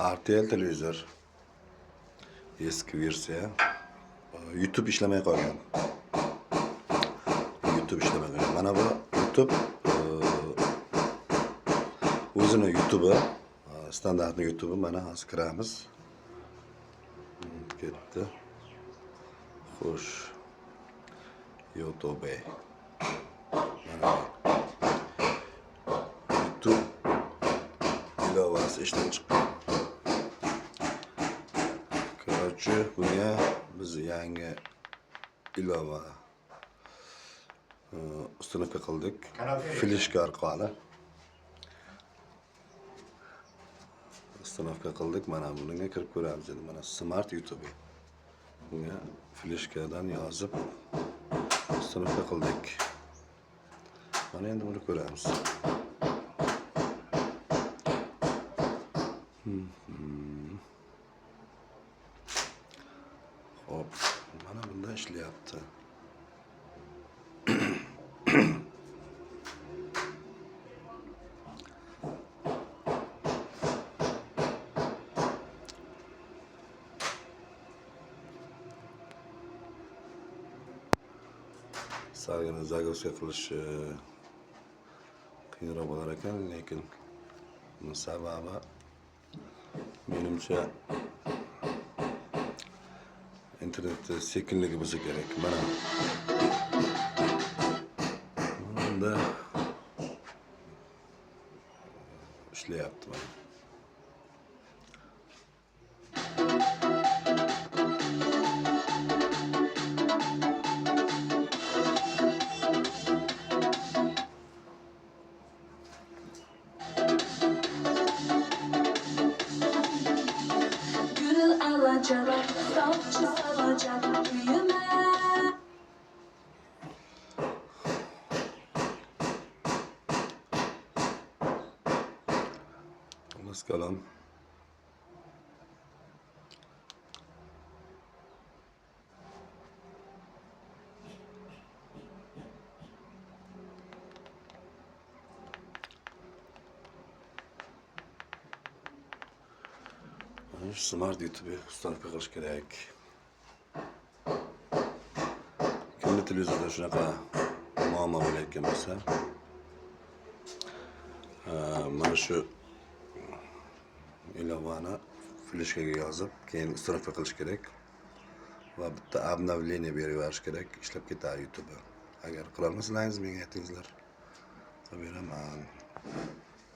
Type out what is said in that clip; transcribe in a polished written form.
RTL televizor. Eski versiya. YouTube ishlamay qolgan. YouTube ishlamay qolgan. Mana bu YouTube o'zini YouTube'i, standartni YouTube'i mana hozir kiramiz. Ketdi. Xo'sh. YouTube. Mana YouTube ilovasi ishdan chiqqan. Короче, bunga biz yangi ilova ustunovka qildik. Fleshka orqali ustunovka qildik. Mana bunga kirib ko'ramiz endi. Mana Smart YouTube. Bunga fleshkadan yozib ustunovka qildik. Mana endi buni ko'ramiz. Hop, mana bunda ishlayapti. Salgina zagoska qilish qiyinroq bo'lar ekan, lekin buning sababi menimcha internetda sekinligi bo'lsa kerak. Mana bunda ishlayapti mana. Kalın. Smart YouTube'u ustunovka qilish kerak. Kimda televizorda shunaqa muammo bo'layotgan bo'lsa, mana shu ilovani fleshkaga yozib, keyin ustunovka qilish kerak va bitta обновление berib yuborish kerak, ishlab ketadi YouTube. Agar qila olmasangiz menga aytingizlar. Qilib beraman.